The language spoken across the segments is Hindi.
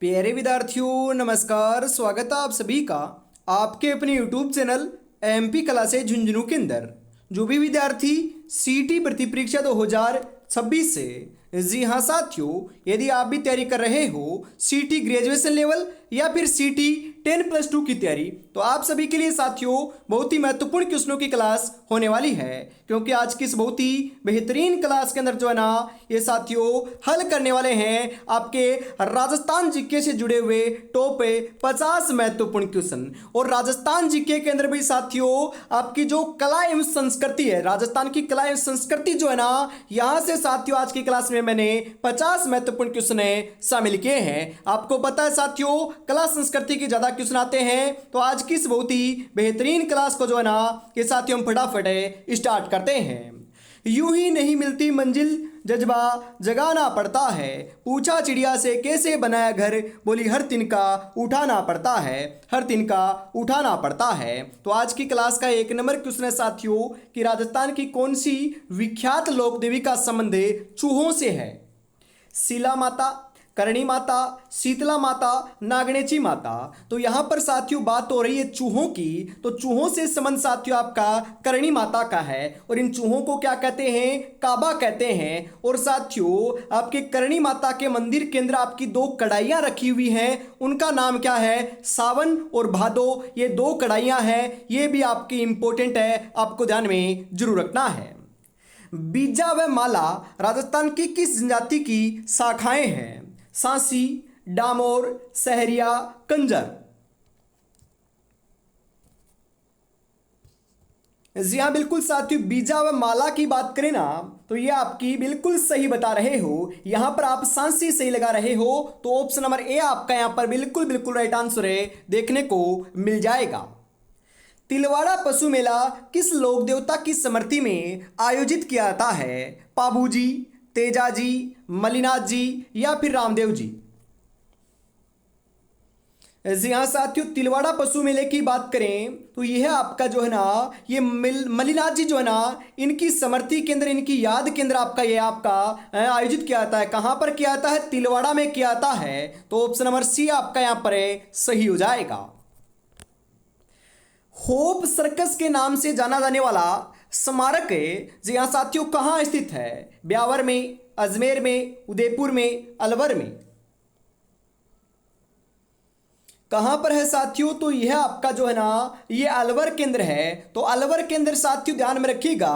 प्यारे विद्यार्थियों नमस्कार। स्वागत है आप सभी का आपके अपने YouTube channel MP classes Jhunjhunu के अंदर। जो भी विद्यार्थी सीटी भर्ती परीक्षा 2026 से, जी हाँ साथियों, यदि आप भी तैयारी कर रहे हो सीटी ग्रेजुएशन लेवल या फिर सीटी 10+2 की तैयारी, तो आप सभी के लिए साथियों बहुत ही महत्वपूर्ण क्वेश्चनों की क्लास होने वाली है। क्योंकि आज की इस बहुत ही बेहतरीन क्लास के अंदर जो है ना, ये साथियों हल करने वाले हैं आपके राजस्थान जीके से जुड़े हुए टॉप 50 महत्वपूर्ण क्वेश्चन। और राजस्थान जीके के अंदर भी साथियों आपकी जो कला एवं संस्कृति है, राजस्थान की कला एवं संस्कृति जो है ना, यहां से साथियों आज की क्लास में मैंने 50 महत्वपूर्ण क्वेश्चन शामिल किए हैं। आपको पता है साथियों कला संस्कृति के ज्यादा क्वेश्चन आते हैं, तो आज की इस बहुत ही बेहतरीन क्लास को जो है ना, ये साथियों हम फटाफट स्टार्ट करते हैं। यूं ही नहीं मिलती मंजिल, जज्बा जगाना पड़ता है। पूछा चिड़िया से कैसे बनाया घर, बोली हर तिनका उठाना पड़ता है, हर तिनका उठाना पड़ता है। तो आज की क्लास का 1 नंबर क्वेश्चन है साथियों कि राजस्थान की कौन सी विख्यात लोक देवी का संबंध चूहों से है। शिला माता, करणी माता, शीतला माता, नागणेची माता। तो यहां पर साथियों बात हो रही है चूहों की, तो चूहों से संबंध साथियों आपका करणी माता का है। और इन चूहों को क्या कहते हैं? काबा कहते हैं। और साथियों आपके करणी माता के मंदिर के अंदर आपकी 2 कढ़ाइयां रखी हुई हैं, उनका नाम क्या है? सावन और भादो। ये 2 कढ़ाइयां हैं, ये भी आपकी इंपॉर्टेंट है, आपको ध्यान में जरूर रखना है। बीजा व माला राजस्थान की किस जनजाति की शाखाएं हैं? सांसी, डामोर, सहरिया, कंजर। जी हाँ बिल्कुल साथियों, बीजा व माला की बात करें ना, तो ये आपकी बिल्कुल सही बता रहे हो। यहां पर आप सांसी सही लगा रहे हो, तो ऑप्शन नंबर ए आपका यहां पर बिल्कुल बिल्कुल राइट आंसर देखने को मिल जाएगा। तिलवाड़ा पशु मेला किस लोक देवता की स्मृति में आयोजित किया जाता है? पाबूजी, तेजाजी, मलिनाथ जी या फिर रामदेव जी। जी हाँ साथियों, तिलवाड़ा पशु मेले की बात करें तो यह आपका जो है ना, ये मलिनाथ जी जो है ना, इनकी स्मृति के अंदर, इनकी याद के अंदर आपका ये आपका आयोजित किया जाता है। कहां पर किया जाता है? तिलवाड़ा में किया जाता है। तो ऑप्शन नंबर सी आपका यहां पर सही हो जाएगा। होप सर्कस के नाम से जाना जाने वाला स्मारक जी हाँ साथियों कहाँ स्थित है? ब्यावर में, अजमेर में, उदयपुर में, अलवर में। कहां पर है साथियों? तो यह आपका जो है ना, ये अलवर केंद्र है। तो अलवर के अंदर साथियों ध्यान में रखिएगा,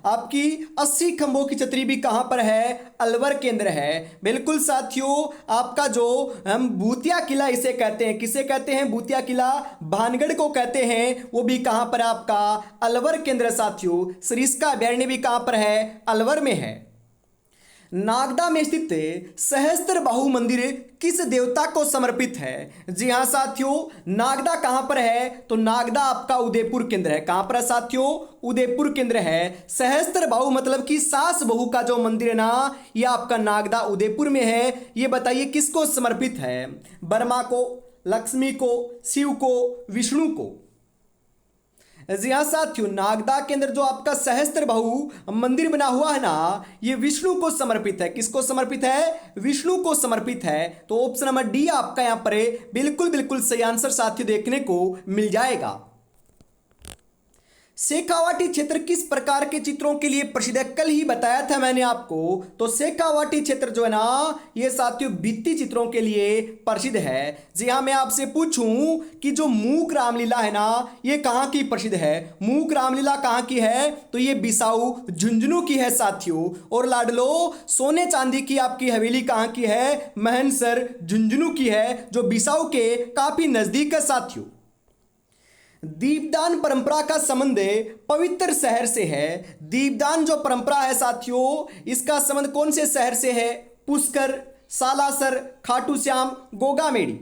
आपकी 80 खंभों की छतरी भी कहां पर है? अलवर केंद्र है। बिल्कुल साथियों, आपका जो हम भूतिया किला इसे कहते हैं, किसे कहते हैं? भूतिया किला भानगढ़ को कहते हैं, वो भी कहां पर आपका? अलवर केंद्र साथियों। सरिस्का अभयारण्य भी कहां पर है? अलवर में है। नागदा में स्थित सहस्त्र बाहु मंदिर किस देवता को समर्पित है? जी हां साथियों, नागदा कहां पर है? तो नागदा आपका उदयपुर केंद्र है। कहां पर है साथियों? उदयपुर केंद्र है। सहस्त्र बाहु मतलब कि सास बहू का जो मंदिर है ना, यह आपका नागदा उदयपुर में है। ये बताइए किसको समर्पित है? ब्रह्मा को, लक्ष्मी को, शिव को, विष्णु को। जी हाँ साथियों, नागदा के अंदर जो आपका सहस्त्र बाहु मंदिर बना हुआ है ना, ये विष्णु को समर्पित है। किसको समर्पित है? विष्णु को समर्पित है। तो ऑप्शन नंबर डी आपका यहां पर बिल्कुल बिल्कुल सही आंसर साथियों देखने को मिल जाएगा। शेखावाटी क्षेत्र किस प्रकार के चित्रों के लिए प्रसिद्ध है? कल ही बताया था मैंने आपको। तो शेखावाटी क्षेत्र जो है ना, ये साथियों भित्ति चित्रों के लिए प्रसिद्ध है। जी हाँ, मैं आपसे पूछूं कि जो मूक रामलीला है ना, ये कहाँ की प्रसिद्ध है? मूक रामलीला कहाँ की है? तो ये बिसाऊ झुंझुनू की है साथियों। और लाडलो सोने चांदी की आपकी हवेली कहाँ की है? महनसर झुंझुनू की है, जो बिसाऊ के काफी नजदीक है साथियों। दीपदान परंपरा का संबंध पवित्र शहर से है। दीपदान जो परंपरा है साथियों, इसका संबंध कौन से शहर से है? पुष्कर, सालासर, खाटू श्याम, गोगामेड़ी।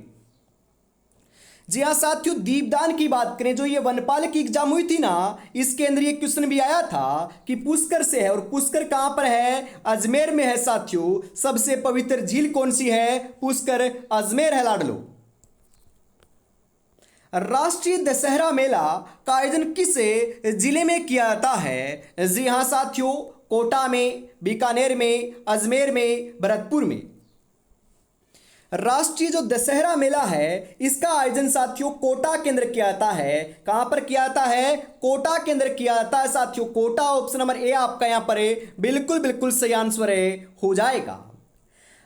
जी हाँ साथियों, दीपदान की बात करें, जो ये वनपाल की एग्जाम हुई थी ना, इसके अंदर ये क्वेश्चन भी आया था कि पुष्कर से है। और पुष्कर कहां पर है? अजमेर में है साथियों। सबसे पवित्र झील कौन सी है? पुष्कर अजमेर है लाडलो। राष्ट्रीय दशहरा मेला का आयोजन किस जिले में किया जाता है? जी हां साथियों, कोटा में, बीकानेर में, अजमेर में, भरतपुर में। राष्ट्रीय जो दशहरा मेला है इसका आयोजन साथियों कोटा केंद्र किया जाता है। कहां पर किया जाता है? कोटा केंद्र किया जाता है साथियों। कोटा ऑप्शन नंबर ए आपका यहां पर बिल्कुल बिल्कुल सही आंसर हो जाएगा।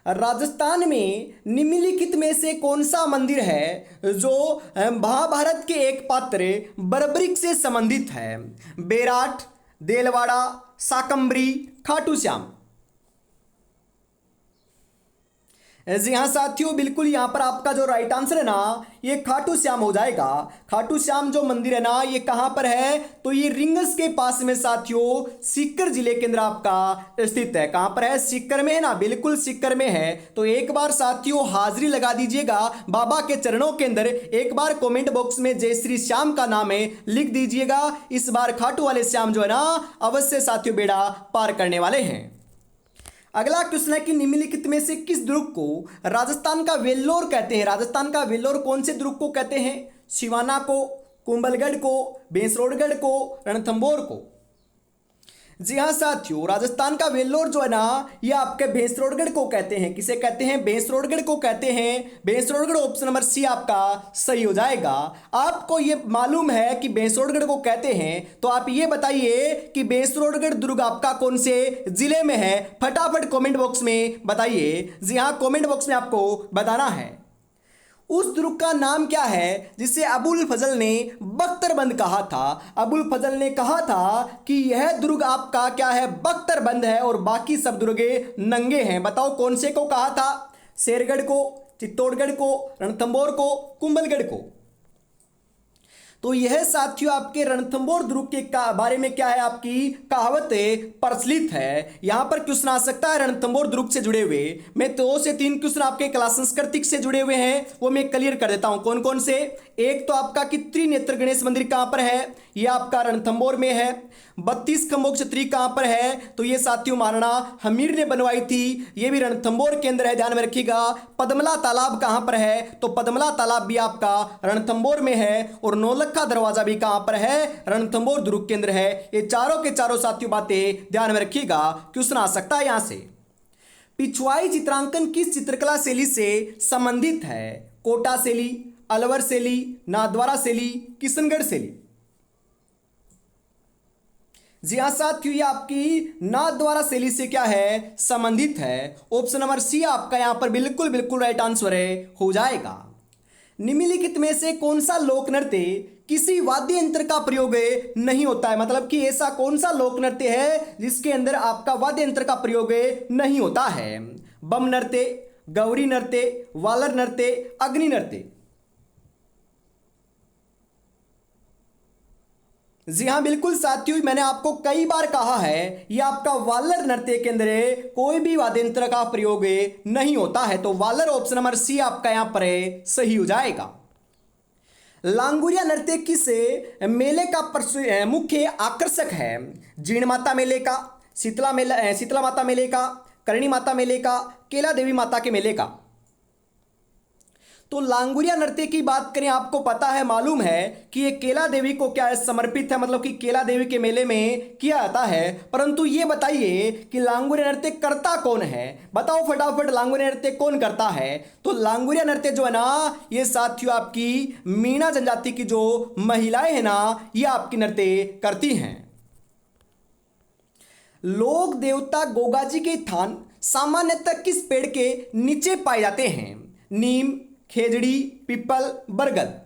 राजस्थान में निम्नलिखित में से कौन सा मंदिर है जो महाभारत के एक पात्र बर्बरिक से संबंधित है? बेराट, देलवाड़ा, शाकंभरी, खाटू श्याम। जी हाँ साथियों, बिल्कुल यहाँ पर आपका जो राइट आंसर है ना ये खाटू श्याम हो जाएगा। खाटू श्याम जो मंदिर है ना ये कहाँ पर है? तो ये रिंगस के पास में साथियों सीकर जिले के अंदर आपका स्थित है। कहाँ पर है? सीकर में है ना, बिल्कुल सीकर में है। तो एक बार साथियों हाजिरी लगा दीजिएगा बाबा के चरणों के अंदर। एक बार कॉमेंट बॉक्स में जय श्री श्याम का नाम है लिख दीजिएगा। इस बार खाटू वाले श्याम जो है ना अवश्य साथियों बेड़ा पार करने वाले हैं। अगला क्वेश्चन है कि निम्नलिखित में से किस दुर्ग को राजस्थान का वेल्लोर कहते हैं? राजस्थान का वेल्लोर कौन से दुर्ग को कहते हैं? सिवाना को, कुंभलगढ़ को, भैंसरोडगढ़ को, रणथंभौर को? जी हाँ साथियों, राजस्थान का वेल्लोर जो है ना ये आपके भैंसरोडगढ़ को कहते हैं। किसे कहते हैं? भैंसरोडगढ़ को कहते हैं। भैंसरोडगढ़ ऑप्शन नंबर सी आपका सही हो जाएगा। आपको ये मालूम है कि भैंसरोडगढ़ को कहते हैं तो आप ये बताइए कि भैंसरोडगढ़ दुर्ग आपका कौन से जिले में है? फटाफट कॉमेंट बॉक्स में बताइए। जी हाँ, कॉमेंट बॉक्स में आपको बताना है। उस दुर्ग का नाम क्या है जिसे अबुल फजल ने बख्तरबंद कहा था? अबुल फजल ने कहा था कि यह दुर्ग आपका क्या है? बख्तरबंद है और बाकी सब दुर्गे नंगे हैं। बताओ कौन से को कहा था? शेरगढ़ को, चित्तौड़गढ़ को, रणथंभौर को, कुंभलगढ़ को? तो यह साथियों आपके रणथंभौर दुर्ग के बारे में क्या है? आपकी कहावत प्रचलित है। यहां पर क्वेश्चन आ सकता है रणथंभौर दुर्ग से जुड़े हुए। मैं 2 से 3 क्वेश्चन आपके कला सांस्कृतिक से जुड़े हुए हैं वो मैं क्लियर कर देता हूं। कौन कौन से? एक तो आपका कि त्रिनेत्र गणेश मंदिर कहां पर है? यह आपका रणथंभौर में है। 32 खंभों की छतरी कहां पर है? तो ये साथियों महाराणा हमीर ने बनवाई थी, ये भी रणथंभौर के अंदर है, ध्यान में रखिएगा। पद्मला तालाब कहां पर है? तो पद्मला तालाब भी आपका रणथंभौर में है। और नौलखा दरवाजा भी कहां पर है? रणथंभौर दुर्ग के अंदर है। ये चारों के चारों साथियों बातें ध्यान में रखिएगा, क्वेश्चन आ सकता है यहां से। पिछवाई चित्रांकन किस चित्रकला शैली से संबंधित है? कोटा शैली, अलवर शैली, नाथद्वारा शैली, किशनगढ़ शैली? जी हाँ साथियों, ये आपकी नाथद्वारा शैली से क्या है? संबंधित है। ऑप्शन नंबर सी आपका यहां पर बिल्कुल बिल्कुल राइट आंसर हो जाएगा। निम्नलिखित में से कौन सा लोक नृत्य किसी वाद्य यंत्र का प्रयोग नहीं होता है? मतलब कि ऐसा कौन सा लोक नृत्य है जिसके अंदर आपका वाद्य यंत्र का प्रयोग नहीं होता है? बम नृत्य, गौरी नृत्य, वालर नृत्य, अग्नि नृत्य? जी हाँ बिल्कुल साथियों, मैंने आपको कई बार कहा है ये आपका वालर नृत्य के अंदर कोई भी वाद्य यंत्र का प्रयोग नहीं होता है। तो वालर ऑप्शन नंबर सी आपका यहां पर सही हो जाएगा। लांगुरिया नृत्य किस मेले का मुख्य आकर्षक है? जीण माता मेले का, शीतला माता मेले का, करणी माता मेले का, केला देवी माता के मेले का? तो लांगुरिया नृत्य की बात करें, आपको पता है, मालूम है कि ये केला देवी को क्या है? समर्पित है, मतलब कि केला देवी के मेले में किया जाता है। परंतु ये बताइए कि लांगुरिया नृत्य करता कौन है? बताओ फटाफट, लांगुरिया नृत्य कौन करता है? तो लांगुरिया नृत्य जो है ना ये साथियों आपकी मीणा जनजाति की जो महिलाएं हैं ना ये आपकी नृत्य करती हैं। लोक देवता गोगाजी के थान सामान्यतः किस पेड़ के नीचे पाए जाते हैं? नीम, खेजड़ी, पीपल, बरगद?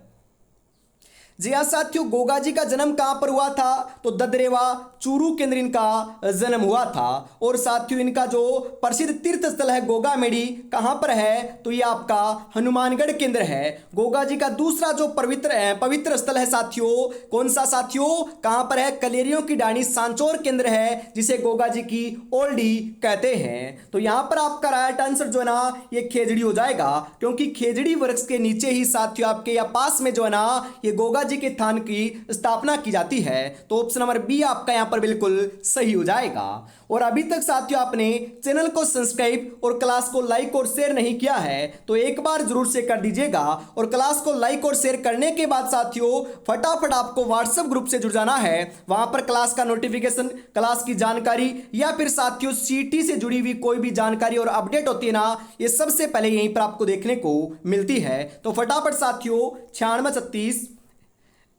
जी हाँ साथियों, गोगा जी का जन्म कहां पर हुआ था? तो ददरेवा, चूरू के अंदर इनका जन्म हुआ था। और साथियों इनका जो प्रसिद्ध तीर्थ स्थल है गोगा मेड़ी कहां पर है? तो ये आपका हनुमानगढ़ के अंदर है। गोगा जी का दूसरा जो पवित्र स्थल है साथियों, कौन सा साथियों? कहां पर है? कलेरियों की डाणी सांचौर के अंदर है, जिसे गोगा जी की ओल्डी कहते हैं। तो यहां पर आपका राइट आंसर जो है ना ये खेजड़ी हो जाएगा, क्योंकि खेजड़ी वृक्ष के नीचे ही साथियों आपके या पास में जो है ना ये गोगा जी के स्थान की स्थापना की जाती है। तो ऑप्शन नंबर बी आपका यहाँ पर बिल्कुल सही हो जाएगा। और अभी तक साथियों आपने चैनल को सब्सक्राइब और क्लास को लाइक और शेयर नहीं किया है तो एक बार जरूर से कर दीजिएगा। और क्लास को लाइक और शेयर करने के बाद साथियों फटाफट आपको व्हाट्सएप ग्रुप से जुड़ जाना है। वहां पर क्लास का नोटिफिकेशन, क्लास की जानकारी या फिर साथियों सीटी से जुड़ी हुई कोई भी जानकारी और अपडेट होती है ना, ये सबसे पहले यहीं पर आपको देखने को मिलती है। तो फटाफट साथियों 9636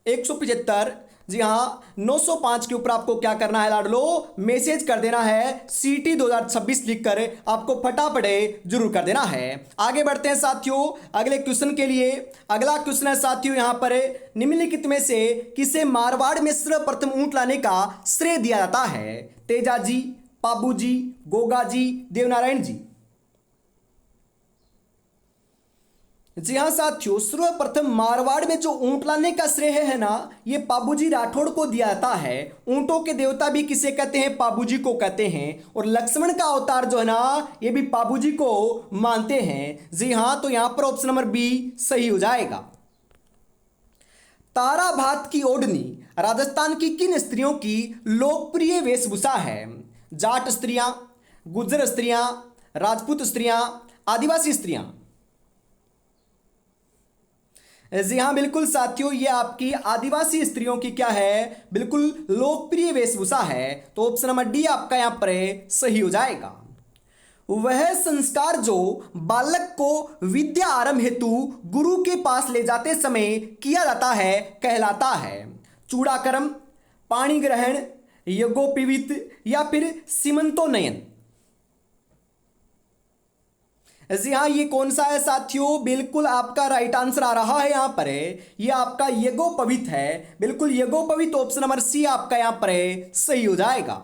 175, जी हाँ 905 के ऊपर आपको क्या करना है लाडलो, मैसेज कर देना है सीटी 2026 लिखकर आपको फटाफट जरूर कर देना है। आगे बढ़ते हैं साथियों अगले क्वेश्चन के लिए। अगला क्वेश्चन है साथियों यहाँ पर, निम्नलिखित में से किसे मारवाड़ में सर्वप्रथम ऊंट लाने का श्रेय दिया जाता है? तेजाजी, पाबूजी, गोगाजी, देवनारायण जी। जी हाँ साथियों, सर्वप्रथम मारवाड़ में जो ऊंट लाने का श्रेय है ना, ये पाबूजी राठौड़ को दिया जाता है। ऊंटों के देवता भी किसे कहते हैं? पाबूजी को कहते हैं। और लक्ष्मण का अवतार जो है ना, ये भी पाबूजी को मानते हैं। जी हाँ, तो यहां पर ऑप्शन नंबर बी सही हो जाएगा। तारा भात की ओढ़नी राजस्थान की किन स्त्रियों की लोकप्रिय वेशभूषा है? जाट स्त्रियां, गुर्जर स्त्रियां, राजपूत स्त्रियां, आदिवासी स्त्रियां। जी हाँ बिल्कुल साथियों, ये आपकी आदिवासी स्त्रियों की क्या है, बिल्कुल लोकप्रिय वेशभूषा है। तो ऑप्शन नंबर डी आपका यहां पर सही हो जाएगा। वह संस्कार जो बालक को विद्या आरंभ हेतु गुरु के पास ले जाते समय किया जाता है कहलाता है? चूड़ाकर्म, पाणी ग्रहण, यज्ञोपवीत या फिर सीमंतोन्नयन। जी हाँ, ये कौन सा है साथियों? बिल्कुल आपका राइट आंसर आ रहा है यहाँ पर, ये आपका यज्ञोपवीत है। बिल्कुल यज्ञोपवीत, ऑप्शन नंबर सी आपका यहाँ पर सही हो जाएगा।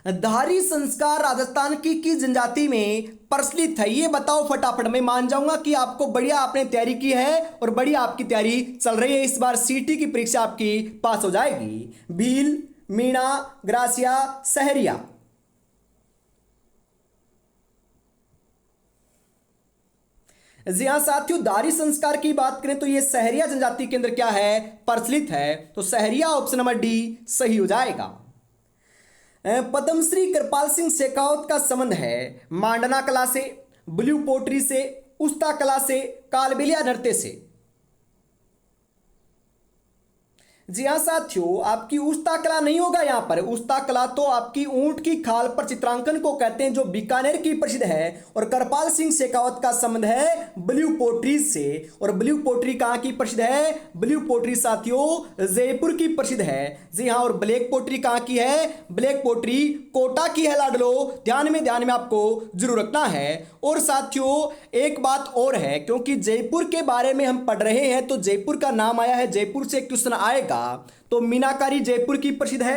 धारी संस्कार राजस्थान की किस जनजाति में प्रचलित है? ये बताओ फटाफट। मैं मान जाऊंगा कि आपको बढ़िया आपने तैयारी की है और बढ़िया आपकी तैयारी चल रही है। इस बार सीटी की परीक्षा आपकी पास हो जाएगी। भील, मीणा, ग्रासिया, सहरिया। जी हाँ साथियों, दारी संस्कार की बात करें तो ये सहरिया जनजाति के अंदर क्या है, प्रचलित है। तो सहरिया ऑप्शन नंबर डी सही हो जाएगा। पद्मश्री कृपाल सिंह शेखावत का संबंध है मांडना कला से, ब्लू पोट्री से, उस्ता कला से, कालबेलिया नृत्य से। जी हाँ साथियों, आपकी उस्ता कला नहीं होगा यहाँ पर। उस्ता कला तो आपकी ऊंट की खाल पर चित्रांकन को कहते हैं, जो बीकानेर की प्रसिद्ध है। और कृपाल सिंह शेखावत का संबंध है ब्लू पोट्री से। और ब्लू पोट्री कहाँ की प्रसिद्ध है? ब्लू पोट्री साथियों जयपुर की प्रसिद्ध है। जी हाँ, और ब्लैक पोट्री कहाँ की है? ब्लैक पोट्री कोटा की है लाडलो। ध्यान में आपको जरूर रखना है। और साथियों एक बात और है, क्योंकि जयपुर के बारे में हम पढ़ रहे हैं तो जयपुर का नाम आया है, जयपुर से क्वेश्चन आएगा। तो मीनाकारी जयपुर की प्रसिद्ध है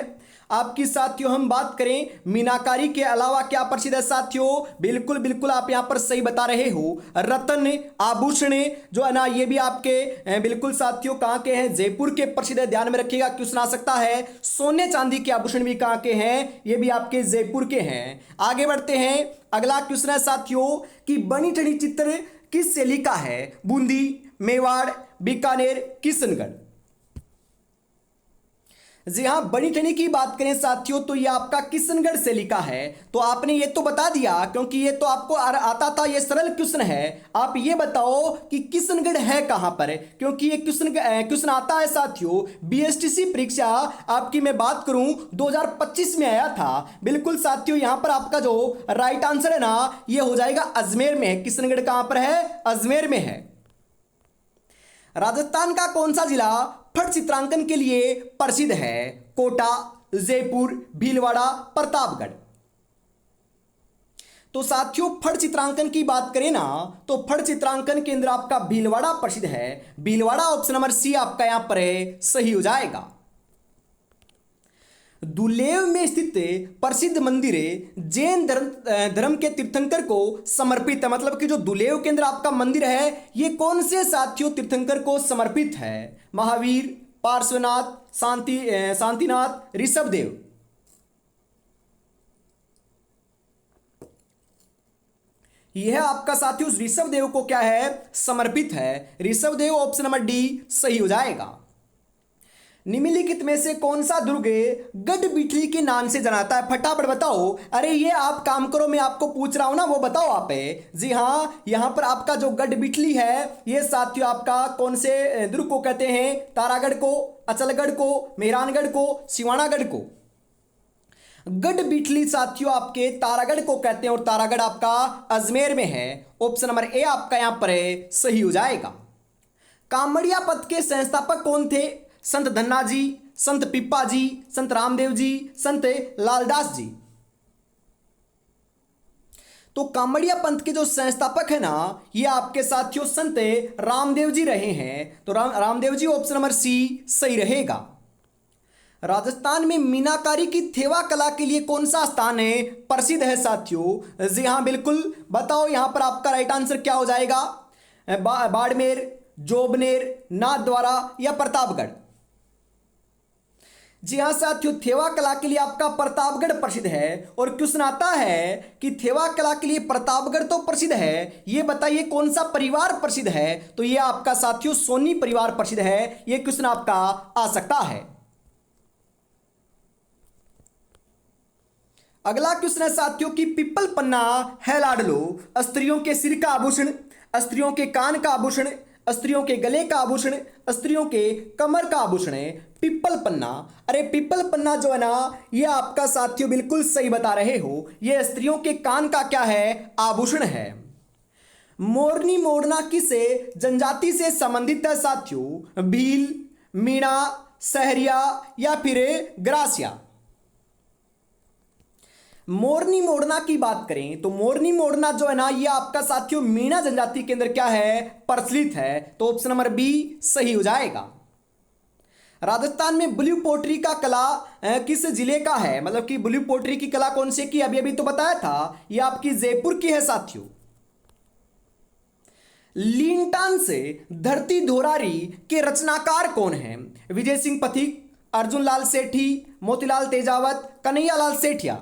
आपकी। साथियों हम बात करें मीनाकारी के अलावा क्या प्रसिद्ध है साथियों? बिल्कुल आप यहां पर सही बता रहे हो। रत्न, आभूषण जो है ना, ये भी आपके बिल्कुल साथियों कहां के हैं? जयपुर के प्रसिद्ध है। ध्यान में रखिएगा, क्वेश्चन आ सकता है। सोने चांदी के आभूषण भी कहां के हैं? ये भी आपके जयपुर के हैं। आगे बढ़ते हैं, अगला क्वेश्चन है साथियों कि बनी ठनी चित्र किस शैली का है? बूंदी, मेवाड़, बीकानेर, किशनगढ़। जी हाँ, बनी ठनी की बात करें साथियों तो ये आपका किशनगढ़ से लिखा है। तो आपने ये तो बता दिया, क्योंकि ये तो आपको आता था, ये सरल क्वेश्चन है। आप ये बताओ कि किशनगढ़ है कहां पर? क्योंकि ये क्वेश्चन आता है साथियों बीएसटीसी परीक्षा आपकी मैं बात करूं 2025 में आया था। बिल्कुल साथियों, यहां पर आपका जो राइट आंसर है ना, ये हो जाएगा अजमेर में है। किशनगढ़ कहां पर है? अजमेर में है। राजस्थान का कौन सा जिला फट चित्रांकन के लिए प्रसिद्ध है? कोटा, जयपुर, भीलवाड़ा, प्रतापगढ़। तो साथियों फट चित्रांकन की बात करें ना, तो फट चित्रांकन के अंदर आपका भीलवाड़ा प्रसिद्ध है। भीलवाड़ा ऑप्शन नंबर सी आपका यहां पर सही हो जाएगा। दुलेव में स्थित प्रसिद्ध मंदिर जैन धर्म के तीर्थंकर को समर्पित है। मतलब कि जो दुलेव के अंदर आपका मंदिर है, ये कौन से साथियों तीर्थंकर को समर्पित है? महावीर, पार्श्वनाथ, शांतिनाथ, ऋषभदेव। यह आपका साथियों ऋषभ देव को क्या है, समर्पित है। Rishabh Dev option number D सही हो जाएगा। निम्नलिखित में से कौन सा दुर्ग गढ़बिठली के नाम से जनाता है, फटाफट बताओ। अरे ये आप काम करो, मैं आपको पूछ रहा हूं ना, वो बताओ आप। जी हाँ, यहां पर आपका जो गढ़बिठली है ये साथियों आपका कौन से दुर्ग को कहते हैं, तारागढ़ को, अचलगढ़ को, मेहरानगढ़ को, सिवानागढ़ को। गढ़बिठली साथियों आपके तारागढ़ को कहते हैं और तारागढ़ आपका अजमेर में है। ऑप्शन नंबर ए आपका यहां पर सही हो जाएगा। कामड़िया पथ के संस्थापक कौन थे, संत धन्ना जी, संत पिप्पा जी, संत रामदेव जी, संत लालदास जी। तो कामड़िया पंथ के जो संस्थापक है ना, ये आपके साथियों संत रामदेव जी रहे हैं। तो Ramdev ji option number C सही रहेगा। राजस्थान में मीनाकारी की थेवा कला के लिए कौन सा स्थान है, प्रसिद्ध है साथियों। जी हाँ बिल्कुल, बताओ यहां पर आपका राइट आंसर क्या हो जाएगा, बाड़मेर, जोबनेर, नाथद्वारा या प्रतापगढ़। जी हाँ साथियों, थेवा कला के लिए आपका प्रतापगढ़ प्रसिद्ध है। और क्वेश्चन आता है कि थेवा कला के लिए प्रतापगढ़ तो प्रसिद्ध है, ये बताइए कौन सा परिवार प्रसिद्ध है। तो ये आपका साथियों सोनी परिवार प्रसिद्ध है। ये क्वेश्चन आपका आ सकता है। अगला क्वेश्चन है साथियों कि पिपल पन्ना है लाडलो स्त्रियों के सिर का आभूषण, स्त्रियों के कान का आभूषण, स्त्रियों के गले का आभूषण, स्त्रियों के कमर का आभूषण है पिपल पन्ना। अरे पिपल पन्ना जो है ना, ये आपका साथियों बिल्कुल सही बता रहे हो, ये स्त्रियों के कान का क्या है, आभूषण है। मोरनी मोड़ना किस जनजाति से संबंधित है साथियों, भील, मीणा, सहरिया या फिर ग्रासिया। मोरनी मोड़ना की बात करें तो मोरनी मोड़ना जो है ना, ये आपका साथियों मीणा जनजाति के अंदर क्या है, प्रचलित है। तो ऑप्शन नंबर बी सही हो जाएगा। राजस्थान में ब्लू पोट्री का कला किस जिले का है, मतलब कि ब्लू पोट्री की कला कौन से की, अभी अभी तो बताया था, ये आपकी जयपुर की है साथियों। लीनटान से धरती धोरारी के रचनाकार कौन है, विजय सिंह पथिक, अर्जुन लाल सेठी, मोतीलाल तेजावत, कन्हैया लाल सेठिया।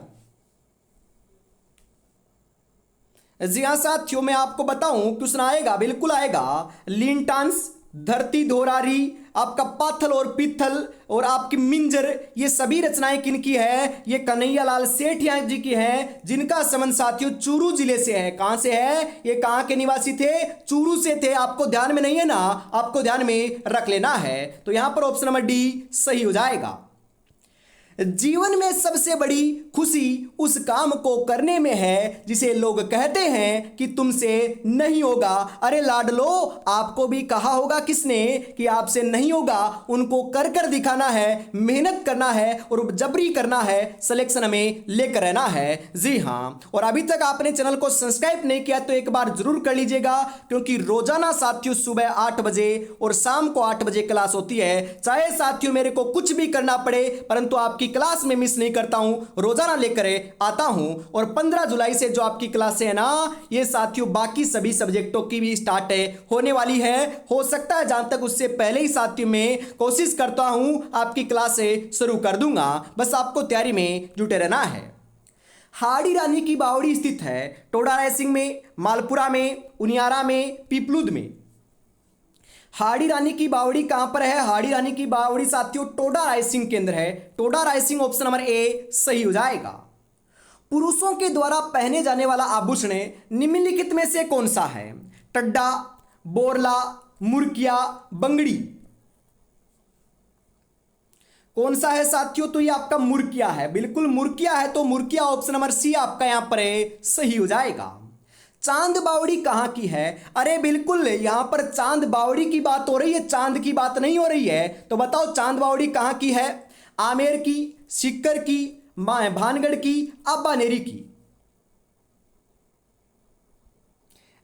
जी हाँ साथियों, मैं आपको बताऊं क्वेश्चन आएगा, बिल्कुल आएगा। लिंटांस, धरती धोरारी, आपका पाथल और पित्थल और आपकी मिंजर, ये सभी रचनाएं किनकी है, ये कन्हैया लाल सेठिया जी की है, जिनका संबंध साथियों चूरू जिले से है। कहां से है, ये कहां के निवासी थे, चूरू से थे। आपको ध्यान में नहीं है ना, आपको ध्यान में रख लेना है। तो यहां पर ऑप्शन नंबर डी सही हो जाएगा। जीवन में सबसे बड़ी खुशी उस काम को करने में है जिसे लोग कहते हैं कि तुमसे नहीं होगा। अरे लाडलो, आपको भी कहा होगा किसने कि आपसे नहीं होगा, उनको कर कर दिखाना है, मेहनत करना है और जबरी करना है, सिलेक्शन में लेकर रहना है। जी हाँ, और अभी तक आपने चैनल को सब्सक्राइब नहीं किया तो एक बार जरूर कर लीजिएगा, क्योंकि रोजाना साथियों सुबह 8 बजे और शाम को 8 बजे क्लास होती है। चाहे साथियों मेरे को कुछ भी करना पड़े, परंतु आपकी क्लास में मिस नहीं करता हूं, रोजाना लेकर आता हूं। और 15 जुलाई से जो आपकी क्लास है ना, ये साथियों बाकी सभी सब्जेक्टों की भी स्टार्ट होने वाली है। हो सकता है जहां तक उससे पहले ही साथियों में कोशिश करता हूं आपकी क्लास शुरू कर दूंगा, बस आपको तैयारी में जुटे रहना है। हाड़ी रानी की बावड़ी स्थित है टोडा रायसिंह में, मालपुरा में, उनियारा में, पीपलूद में। हाड़ी रानी की बावड़ी कहां पर है, हाड़ी रानी की बावड़ी साथियों टोडा रायसिंह के अंदर है। Toda Rai Singh option number A सही हो जाएगा। पुरुषों के द्वारा पहने जाने वाला आभूषण निम्नलिखित में से कौन सा है, टड्डा, बोरला, मुर्किया, बंगड़ी। कौन सा है साथियों, तो ये आपका मुर्किया है, बिल्कुल मुर्किया है। तो मुर्किया ऑप्शन नंबर सी आपका यहां पर सही हो जाएगा। चांद बावड़ी कहां की है, अरे बिल्कुल यहां पर चांद बावड़ी की बात हो रही है, चांद की बात नहीं हो रही है। तो बताओ चांद बावड़ी कहां की है, आमेर की, सीकर की, भानगढ़ की, अब्बानेरी की।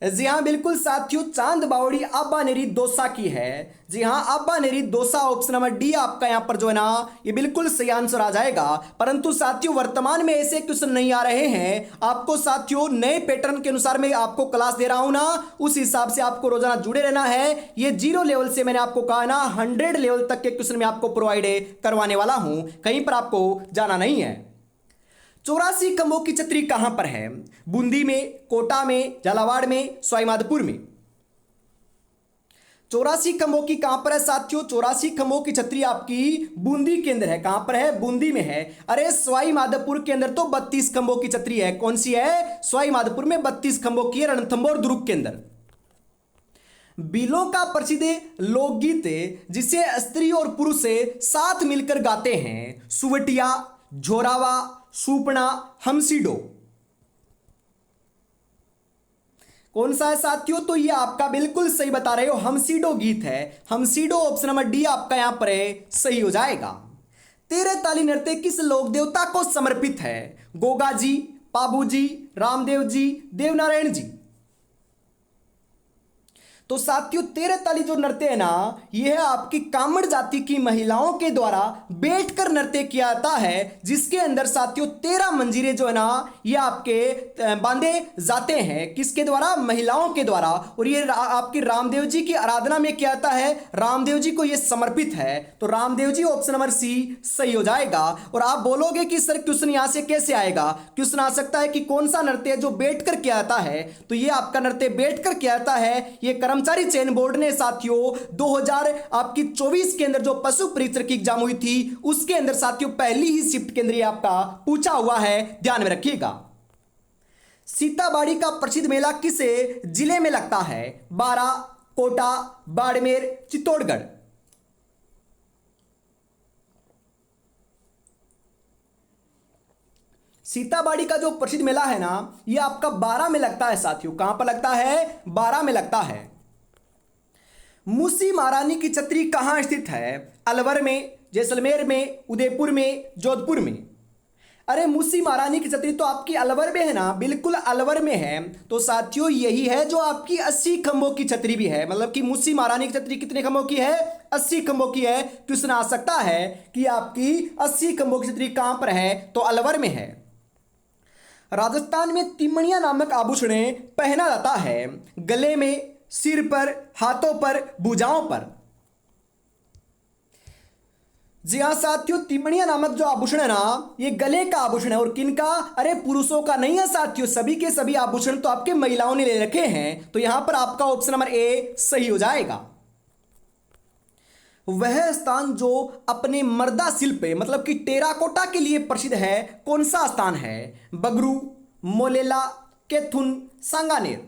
जी हाँ बिल्कुल साथियों, चांद बावड़ी अब्बानेरी दौसा की है। जी हाँ, अब्बानेरी दौसा ऑप्शन नंबर डी आपका यहां पर जो है ना, ये बिल्कुल सही आंसर आ जाएगा। परंतु साथियों वर्तमान में ऐसे क्वेश्चन नहीं आ रहे हैं। आपको साथियों नए पैटर्न के अनुसार मैं आपको क्लास दे रहा हूं ना, उस हिसाब से आपको रोजाना जुड़े रहना है। ये 0 लेवल से मैंने आपको कहा ना 100 लेवल तक के क्वेश्चन मैं आपको प्रोवाइड करवाने वाला हूं, कहीं पर आपको जाना नहीं है। 84 खंभों की छतरी कहां पर है? बूंदी में, कोटा में, झालावाड़ में, सवाईमाधोपुर में। 84 खंभों की कहां पर है साथियों? 84 खंभों की छतरी आपकी बूंदी के अंदर है। कहां पर है? बूंदी में है। अरे सवाईमाधोपुर के अंदर तो 32 खंभों की छतरी है। कौन सी है? सवाईमाधोपुर में 32 खंभों की है, रणथंभौर दुर्ग के अंदर। बीलों का प्रसिद्ध लोकगीत जिसे स्त्री और पुरुष साथ मिलकर गाते हैं, सुवटिया, झोरावा, सुपना, हमसीडो। कौन सा है साथियों? तो ये आपका बिल्कुल सही बता रहे हो, हमसीडो गीत है। हमसीडो ऑप्शन नंबर डी आपका यहां पर सही हो जाएगा। 13 ताली नृत्य किस लोक देवता को समर्पित है? गोगा जी, पाबू जी, रामदेव जी, देवनारायण जी। तो साथियों 13 ताली जो नृत्य है ना, यह है आपकी कामड़ जाति की महिलाओं के द्वारा बैठकर नृत्य किया जाता है, जिसके अंदर साथियों 13 मंजीरे जो है ना, ये आपके बांधे जाते हैं। किसके द्वारा? महिलाओं के द्वारा। और ये आपकी रामदेव जी की आराधना में किया जाता है, रामदेव जी को ये समर्पित है। तो Ramdev ji option number C सही हो जाएगा। और आप बोलोगे कि सर क्वेश्चन यहां से कैसे आएगा? क्वेश्चन आ सकता है कि कौन सा नृत्य है जो बैठकर किया जाता है? तो ये आपका नृत्य बैठकर किया जाता है। ये कर्मचारी चयन बोर्ड ने साथियों 2024 के अंदर जो पशु परीक्षक की एग्जाम हुई थी, उसके अंदर साथियों पहली ही शिफ्ट के अंदर ये आपका पूछा हुआ है, ध्यान में रखिएगा। सीताबाड़ी का प्रसिद्ध मेला किस जिले में लगता है? बारा, कोटा, बाड़मेर, चित्तौड़गढ़। सीताबाड़ी का जो प्रसिद्ध मेला है ना, यह आपका बारा में लगता है साथियों। कहां पर लगता है? बारा में लगता है। मूसी महारानी की छतरी कहां स्थित है? अलवर में, जैसलमेर में, उदयपुर में, जोधपुर में। अरे मूसी महारानी की छतरी तो आपकी अलवर में है ना, बिल्कुल अलवर में है। तो साथियों यही है जो आपकी 80 खंभों की छतरी भी है। मतलब कि मूसी महारानी की छतरी कितने खंभों की है? 80 खंभों की है। क्वेश्चन आ सकता है कि आपकी 80 खंभों की छतरी कहां पर है? तो अलवर में है। राजस्थान में तिमणिया नामक आभूषण पहना जाता है, गले में, सिर पर, हाथों पर, भुजाओं पर। जी हाँ साथियों, तिमणिया नामक जो आभूषण है ना, ये गले का आभूषण है। और किनका? अरे पुरुषों का नहीं है साथियों, सभी के सभी आभूषण तो आपके महिलाओं ने ले रखे हैं। तो यहां पर आपका ऑप्शन नंबर ए सही हो जाएगा। वह स्थान जो अपने मर्दा शिल्प मतलब कि टेराकोटा के लिए प्रसिद्ध है, कौन सा स्थान है? बगरू, मोलेला, केथुन, सांगानेर।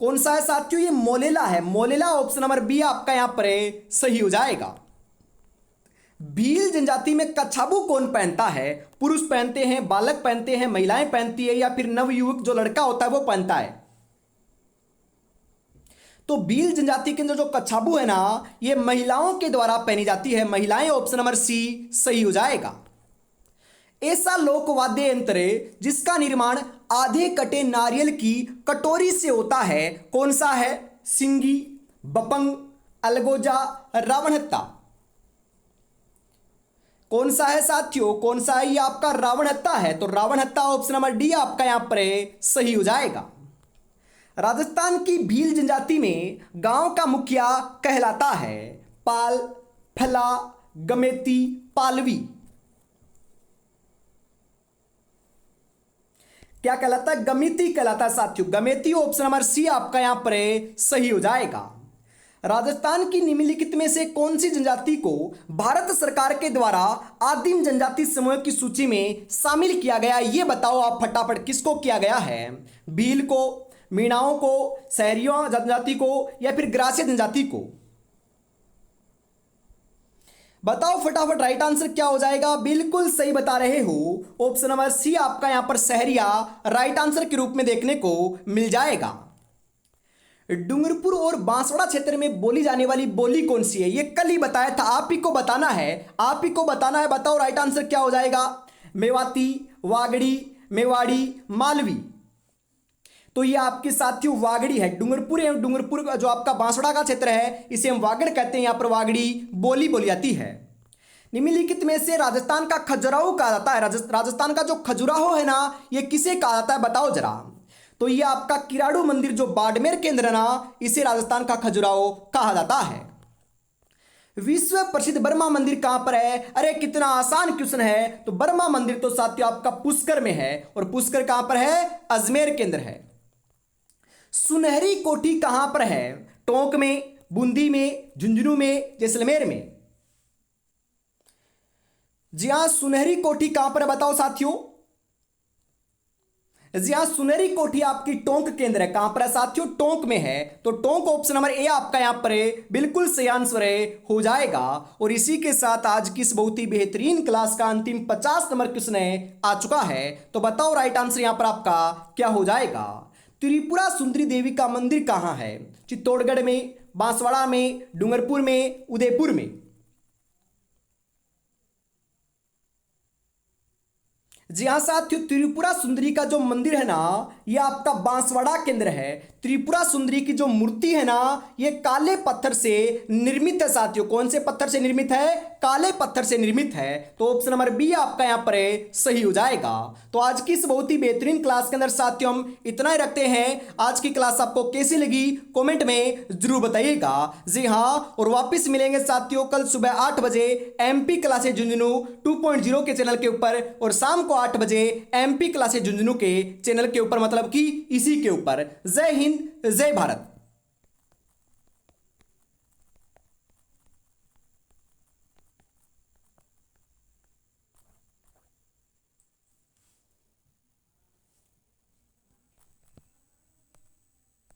कौन सा है साथियों? ये मोलेला है। मोलेला ऑप्शन नंबर बी आपका यहां पर सही हो जाएगा। भील जनजाति में कछाबू कौन पहनता है? पुरुष पहनते हैं, बालक पहनते हैं, महिलाएं पहनती है, या फिर नवयुवक जो लड़का होता है वो पहनता है? तो भील जनजाति के अंदर जो कछाबू है ना, ये महिलाओं के द्वारा पहनी जाती है। महिलाएं ऑप्शन नंबर सी सही हो जाएगा। ऐसा लोकवाद्य यंत्र जिसका निर्माण आधे कटे नारियल की कटोरी से होता है, कौन सा है? सिंगी, बपंग, अलगोजा, रावणहत्ता। कौन सा है साथियों? कौन सा है? ये आपका रावणहत्ता है। तो रावणहत्ता ऑप्शन नंबर डी आपका यहां पर सही हो जाएगा। राजस्थान की भील जनजाति में गांव का मुखिया कहलाता है पाल, फला, गमेती, पालवी। क्या कहलाता है? गमेती कहलाता है साथियों। गमेती ऑप्शन नंबर सी आपका यहां पर सही हो जाएगा। राजस्थान की निम्नलिखित में से कौन सी जनजाति को भारत सरकार के द्वारा आदिम जनजाति समूह की सूची में शामिल किया गया? ये बताओ आप फटाफट, किसको किया गया है? भील को, मीणाओं को, शहरियों जनजाति को, या फिर ग्रासीय जनजाति को? बताओ फटाफट, राइट आंसर क्या हो जाएगा? बिल्कुल सही बता रहे हो, ऑप्शन नंबर सी आपका यहां पर सहरिया राइट आंसर के रूप में देखने को मिल जाएगा। डूंगरपुर और बांसवाड़ा क्षेत्र में बोली जाने वाली बोली कौन सी है? ये कल ही बताया था, आप ही को बताना है, आप ही को बताना है। बताओ राइट आंसर क्या हो जाएगा? मेवाती, वागड़ी, मेवाड़ी, मालवी। तो ये आपके साथियों वागड़ी है। डूंगरपुर एवं डूंगरपुर का जो आपका बांसवाड़ा का क्षेत्र है, इसे हम वागड़ कहते हैं। यहां पर वागड़ी बोली बोली जाती है। निम्नलिखित में से राजस्थान का खजुराहो कहा जाता है। राजस्थान का जो खजुराहो है ना, ये किसे कहा जाता है? बताओ जरा। तो ये आपका किराड़ू मंदिर जो बाड़मेर के अंदर है ना, इसे राजस्थान का खजुराहो कहा जाता है। विश्व प्रसिद्ध बर्मा मंदिर कहां पर है? अरे कितना आसान क्वेश्चन है। तो बर्मा मंदिर तो साथियों आपका पुष्कर में है, और पुष्कर कहां पर है? अजमेर के अंदर है। सुनहरी कोठी कहां पर है? टोंक में, बूंदी में, झुंझुनू में, जैसलमेर में? जी हां, सुनहरी कोठी कहां पर है बताओ साथियों? जी हां, सुनहरी कोठी आपकी टोंक के अंदर है। कहां पर है साथियों? टोंक में है। तो टोंक ऑप्शन नंबर ए आपका यहां पर है, बिल्कुल सही आंसर है, हो जाएगा। और इसी के साथ आज की इस बहुत ही बेहतरीन क्लास का अंतिम 50 नंबर क्वेश्चन आ चुका है। तो बताओ राइट आंसर यहां पर आपका क्या हो जाएगा? त्रिपुरा सुंदरी देवी का मंदिर कहां है? चित्तौड़गढ़ में, बांसवाड़ा में, डूंगरपुर में, उदयपुर में? जी हाँ साथियों, त्रिपुरा सुंदरी का जो मंदिर है ना, यह आपका बांसवाड़ा केंद्र है। त्रिपुरा सुंदरी की जो मूर्ति है ना, यह काले पत्थर से निर्मित है साथियों। कौन से पत्थर से निर्मित है? काले पत्थर से निर्मित है। तो ऑप्शन नंबर बी आपका यहां पर सही हो जाएगा। तो आज की इस बहुत ही बेहतरीन क्लास के अंदर साथियों हम इतना ही रखते हैं। आज की क्लास आपको कैसी लगी कमेंट में जरूर बताइएगा। जी हाँ, और वापस मिलेंगे साथियों कल सुबह 8 बजे एमपी क्लासेस झुंझुनू 2.0 के चैनल के ऊपर, और शाम को 8 बजे एमपी क्लासेस झुंझुनू के चैनल के ऊपर, मतलब कि इसी के ऊपर। जय हिंद, जय भारत।